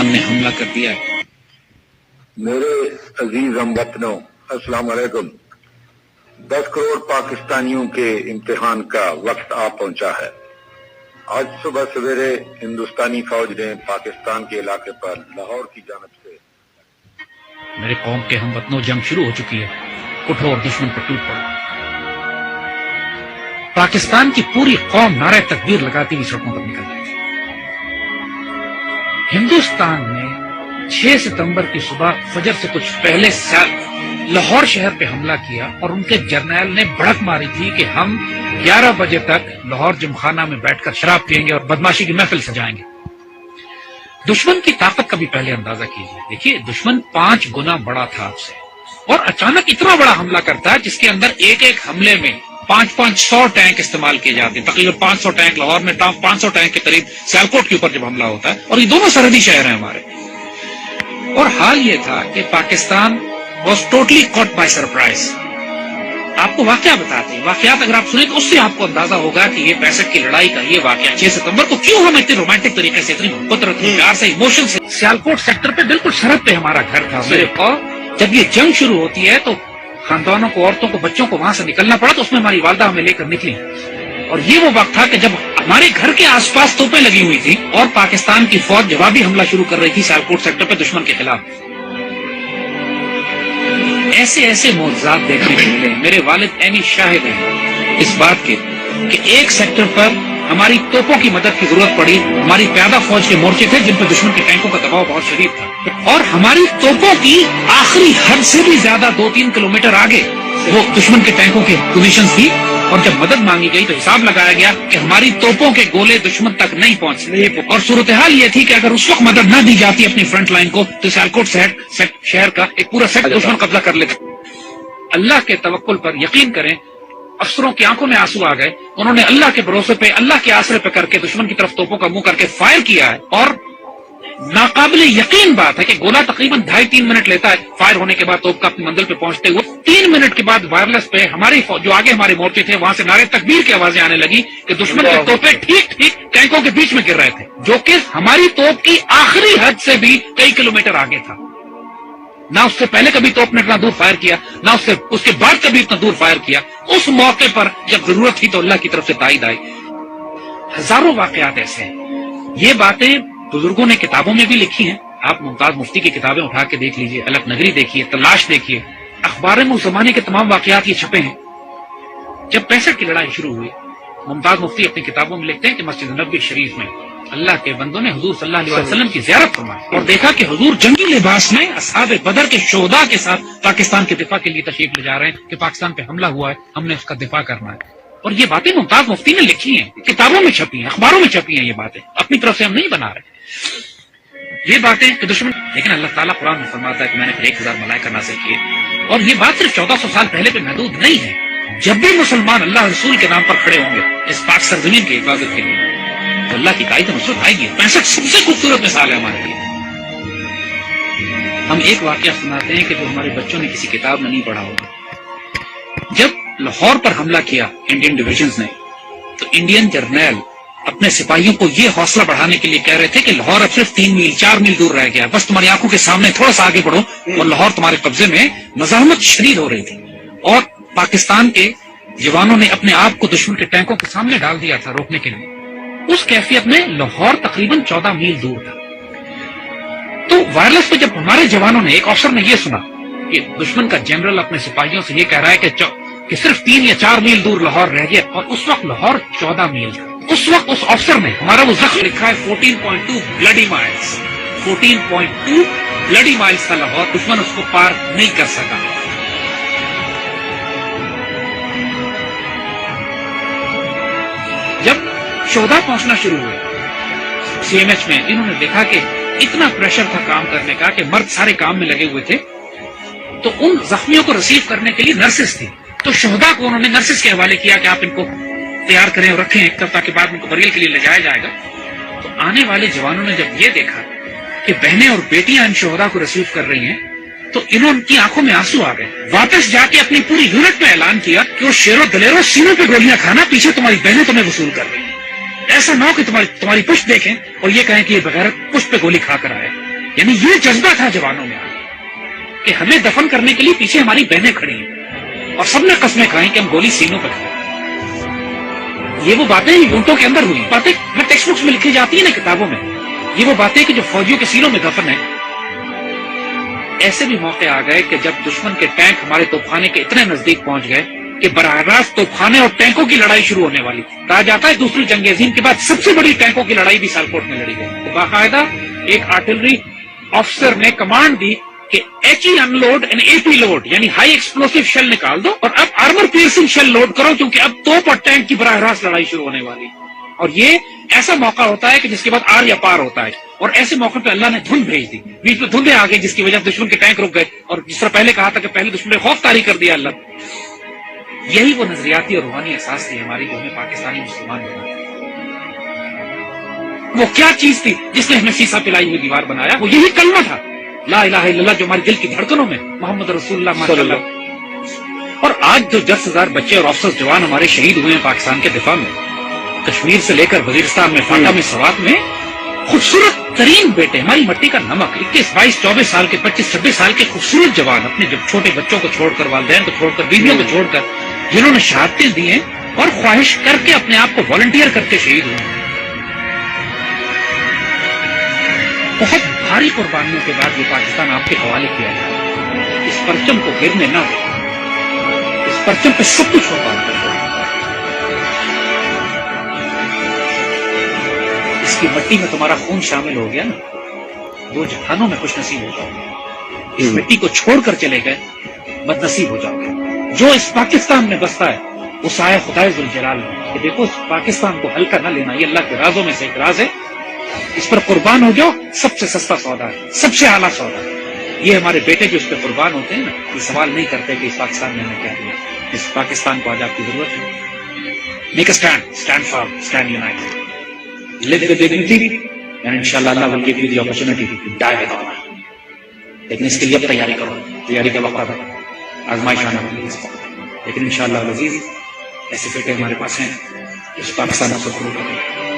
پاکستان نے حملہ کر دیا ہے۔ میرے عزیز ہم وطنوں، السلام علیکم۔ 10 کروڑ پاکستانیوں کے امتحان کا وقت آ پہنچا ہے۔ آج صبح سویرے ہندوستانی فوج نے پاکستان کے علاقے پر لاہور کی جانب سے میرے قوم کے ہم وطنوں، جنگ شروع ہو چکی ہے، اٹھو اور دشمن پر ٹوٹ پڑو۔ پاکستان کی پوری قوم نعرہ تکبیر لگاتی ہوئی سڑکوں پر نکل گئی تھی۔ ہندوستان نے 6 ستمبر کی صبح فجر سے کچھ پہلے لاہور شہر پہ حملہ کیا اور ان کے جرنیل نے بڑک ماری تھی کہ ہم 11 بجے تک لاہور جمخانہ میں بیٹھ کر شراب پیئیں گے اور بدماشی کی محفل سجائیں گے۔ دشمن کی طاقت کا بھی پہلے اندازہ کیجیے۔ دیکھیے، دشمن 5 گنا بڑا تھا آپ سے، اور اچانک اتنا بڑا حملہ کرتا ہے جس کے اندر ایک حملے میں 500 ٹینک استعمال کیے جاتے ہیں۔ تقریباً 500 ٹینک لاہور میں، 500 ٹینک کے قریب سیالکوٹ کے اوپر جب حملہ ہوتا ہے، اور یہ دونوں سرحدی شہر ہیں ہمارے۔ اور حال یہ تھا کہ Pakistan was totally caught by surprise. آپ کو واقعہ بتاتے ہیں، واقعات اگر آپ سنیں تو اس سے آپ کو اندازہ ہوگا کہ یہ 65 کی لڑائی کا یہ واقعہ 6 ستمبر کو کیوں ہم اتنے رومانٹک طریقے سے، اتنی قدرت پیار سے، ایموشن سے، سیالکوٹ سیکٹر پہ بالکل سرحد پہ ہمارا گھر تھا میرے پاس۔ جب یہ جنگ شروع ہوتی ہے تو خاندانوں کو، عورتوں کو، بچوں کو وہاں سے نکلنا پڑا، تو اس میں ہماری والدہ ہمیں لے کر نکلی۔ اور یہ وہ وقت تھا کہ جب ہمارے گھر کے آس پاس توپیں لگی ہوئی تھی اور پاکستان کی فوج جوابی حملہ شروع کر رہی تھی سیالکوٹ سیکٹر پہ دشمن کے خلاف۔ ایسے معجزات دیکھنے کو ملے۔ میرے والد عینی شاہد ہیں اس بات کے کہ ایک سیکٹر پر ہماری توپوں کی مدد کی ضرورت پڑی۔ ہماری پیادہ فوج کے مورچے تھے جن پر دشمن کے ٹینکوں کا دباؤ بہت شدید تھا، اور ہماری توپوں کی آخری حد سے بھی زیادہ 2-3 کلومیٹر آگے وہ دشمن کے ٹینکوں کے پوزیشنز تھی۔ اور جب مدد مانگی گئی تو حساب لگایا گیا کہ ہماری توپوں کے گولے دشمن تک نہیں پہنچ سکے، اور صورتحال یہ تھی کہ اگر اس وقت مدد نہ دی جاتی اپنی فرنٹ لائن کو تو سیالکوٹ شہر کا ایک پورا سیٹ دشمن قبضہ کر لیتے۔ اللہ کے توکل پر یقین کریں، افسروں کی آنکھوں میں آنسو آ گئے۔ انہوں نے اللہ کے بھروسے پہ، اللہ کے آسرے پہ کر کے دشمن کی طرف توپوں کا منہ کر کے فائر کیا ہے، اور ناقابل یقین بات ہے کہ گولا تقریباً 2.5-3 منٹ لیتا ہے فائر ہونے کے بعد توپ کا اپنی منزل پہ پہنچتے ہوئے۔ 3 منٹ کے بعد وائرلیس پہ ہماری جو آگے ہمارے مورچے تھے وہاں سے نعرے تکبیر کی آوازیں آنے لگی کہ دشمن کے توپیں ٹھیک ٹینکوں کے بیچ میں گر رہے تھے، جو کہ ہماری توپ کی آخری حد سے بھی کئی کلومیٹر آگے تھا۔ نہ اس سے پہلے کبھی توپ نے اتنا دور فائر کیا، نہ اس کے بعد کبھی اتنا دور فائر کیا۔ اس موقع پر جب ضرورت تھی تو اللہ کی طرف سے تائید آئی۔ ہزاروں واقعات ایسے ہیں۔ یہ باتیں بزرگوں نے کتابوں میں بھی لکھی ہیں۔ آپ ممتاز مفتی کی کتابیں اٹھا کے دیکھ لیجئے، الگ نگری دیکھیے، تلاش دیکھیے، اخبار میں اس زمانے کے تمام واقعات یہ چھپے ہیں۔ جب 65 کی لڑائی شروع ہوئی، ممتاز مفتی اپنی کتابوں میں لکھتے ہیں کہ مسجد نبوی شریف میں اللہ کے بندوں نے حضور صلی اللہ علیہ وسلم کی زیارت فرمائی اور دیکھا کہ حضور جنگی لباس میں اصحاب بدر کے شہداء کے ساتھ پاکستان کے دفاع کے لیے تشریف لے جا رہے ہیں کہ پاکستان پہ حملہ ہوا ہے، ہم نے اس کا دفاع کرنا ہے۔ اور یہ باتیں ممتاز مفتی نے لکھی ہیں، کتابوں میں چھپی ہیں، اخباروں میں چھپی ہیں۔ یہ باتیں اپنی طرف سے ہم نہیں بنا رہے یہ باتیں کہ دشمن، لیکن اللہ تعالیٰ قرآن میں فرماتا ہے کہ میں نے پھر 1000 ملائکہ نازل کیے۔ اور یہ بات صرف 1400 سال پہلے پہ محدود نہیں ہے۔ جب بھی مسلمان اللہ رسول کے نام پر کھڑے ہوں گے اس پاک سرزمین کی حفاظت کے لیے تو اللہ کی تائید و نصرت آئے گی۔ 65 سب سے خوبصورت مثال ہے ہمارے لیے۔ ہم ایک واقعہ سناتے ہیں کہ جو ہمارے بچوں نے کسی کتاب میں نہیں پڑھا ہوگا۔ جب لاہور پر حملہ کیا انڈین ڈویژنز نے تو انڈین جرنیل اپنے سپاہیوں کو یہ حوصلہ بڑھانے کے لیے کہہ رہے تھے کہ لاہور اب صرف 3 میل 4 میل دور رہ گیا، بس تمہاری آنکھوں کے سامنے تھوڑا سا آگے بڑھو اور لاہور تمہارے قبضے میں۔ مزاحمت شدید ہو رہی تھی اور پاکستان کے جوانوں نے اپنے آپ کو دشمن کے ٹینکوں کے سامنے ڈال دیا تھا روکنے کے لیے۔ اس کیفیت میں لاہور تقریباً 14 میل دور تھا۔ تو وائرلیس پہ جب ہمارے جوانوں نے، ایک افسر نے یہ سنا کہ دشمن کا جنرل اپنے سپاہیوں سے یہ کہہ رہا ہے کہ صرف 3 یا 4 میل دور لاہور رہ گیا، اور اس وقت لاہور 14 میل تھا۔ اس وقت اس افسر نے، ہمارا وہ زخم لکھا ہے 14.2 بلڈی مائلز، 14.2 بلڈی مائلز تھا لاہور، دشمن اس کو پار نہیں کر سکا۔ جب شہداء پہنچنا شروع ہوئے CMH میں، انہوں نے دیکھا کہ اتنا پریشر تھا کام کرنے کا کہ مرد سارے کام میں لگے ہوئے تھے، تو ان زخمیوں کو ریسیو کرنے کے لیے نرسز تھی، تو شہداء کو انہوں نے نرسز کے حوالے کیا کہ آپ ان کو تیار کریں اور رکھیں ایک طرف تاکہ بعد ان کو بریل کے لیے لے جایا جائے گا۔ تو آنے والے جوانوں نے جب یہ دیکھا کہ بہنیں اور بیٹیاں ان شہداء کو ریسیو کر رہی ہیں تو ان کی آنکھوں میں آنسو آ گئے۔ واپس جا کے اپنی پوری یونٹ میں اعلان کیا کہ وہ شیرو دلیرو سینوں پہ گولیاں کھانا، پیچھے تمہاری بہنیں تمہیں وصول کر رہی ہیں۔ ایسا نہ ہو کہ تمہاری پشت دیکھیں اور یہ کہیں کہ یہ بغیرت پشت پہ گولی کھا کر آئے۔ یعنی یہ جذبہ تھا جوانوں میں کہ ہمیں دفن کرنے کے لیے پیچھے ہماری بہنیں کھڑی ہیں اور سب نے قسمیں کھائیں کہ ہم گولی سینوں پہ کھائیں. یہ وہ باتیں یونٹوں کے اندر ہوئی باتیں ٹیکسٹ بکس میں لکھی جاتی ہیں نا کتابوں میں. یہ وہ باتیں کہ جو فوجیوں کے سینوں میں دفن ہے. ایسے بھی موقع آ گئے کہ جب دشمن کے ٹینک ہمارے توپخانے کے اتنے نزدیک پہنچ گئے کہ براہ راست توپخانے اور ٹینکوں کی لڑائی شروع ہونے والی تھی. کہا جاتا ہے دوسری جنگ عظیم کے بعد سب سے بڑی ٹینکوں کی لڑائی بھی سیالکوٹ میں لڑی گئی. باقاعدہ ایک آرٹلری آفیسر نے کمانڈ دی کہ H E unload and A P load یعنی ہائی ایکسپلوسو شیل نکال دو اور اب آرمر پیئرسنگ شیل لوڈ کرو کیونکہ اب توپ اور ٹینک کی براہ راست لڑائی شروع ہونے والی. اور یہ ایسا موقع ہوتا ہے کہ جس کے بعد آر یا پار ہوتا ہے. اور ایسے موقع پہ اللہ نے دھند بھیج دی, بیچ میں دھندیں آ گئی جس کی وجہ سے دشمن کے ٹینک رک گئے. اور جس طرح پہلے کہا تھا کہ پہلے دشمن نے خوف طاری کر دیا اللہ. یہی وہ نظریاتی اور روحانی احساس تھی ہماری جو ہمیں پاکستانی مسلمان بنا. وہ کیا چیز تھی جس نے ہمیں سیسا پلائی ہوئی دیوار بنایا؟ وہ یہی کلمہ تھا لا الہ الا اللہ جو ہمارے دل کی دھڑکنوں میں محمد رسول اللہ ماشاء اللہ. اور آج جو 10,000 بچے اور افسر جوان ہمارے شہید ہوئے ہیں پاکستان کے دفاع میں, کشمیر سے لے کر وزیرستان میں فاٹا میں سوات میں, خوبصورت ترین بیٹے ہماری مٹی کا نمک 21 22 24 سال کے 25 26 سال کے خوبصورت جوان اپنے جب چھوٹے بچوں کو چھوڑ کر والدین کو چھوڑ کر بیویوں کو چھوڑ کر جنہوں نے شہادتیں دی ہیں اور خواہش کر کے اپنے آپ کو والنٹیئر کر کے شہید ہوئے. بہت بھاری قربانیوں کے بعد یہ پاکستان آپ کے حوالے کیا جائے. اس پرچم کو گرنے نہ دیں. اس پرچم پہ سب کچھ قربان کر دیں. اس کی مٹی میں تمہارا خون شامل ہو گیا نا, 2 جہانوں میں خوش نصیب ہو جاؤ گے. اس مٹی کو چھوڑ کر چلے گئے بد نصیب ہو جاؤ گے. جو اس پاکستان میں بستا ہے وہ سایہ خدائے ذوالجلال میں کہ دیکھو اس پاکستان کو ہلکا نہ لینا, یہ اللہ کے رازوں میں سے ایک راز ہے. اس پر قربان ہو جاؤ, سب سے سستا سودا ہے, سب سے اعلیٰ سودا ہے. یہ ہمارے بیٹے جو اس پہ قربان ہوتے ہیں نا, یہ سوال نہیں کرتے کہ اس پاکستان نے ہمیں کیا دیا. اس پاکستان کو آج آپ کی ضرورت ہے. Make a stand, stand form, stand United. Live with dignity and inshallah Allah will give you the opportunity to die with honor. لیکن اس کے لیے اب تیاری کرو, تیاری کا وقت ہے, آزمائش آنا ہے. لیکن انشاءاللہ العزیز ایسے بیٹے ہمارے پاس ہیں اس پاکستان کو سرخرو کریں.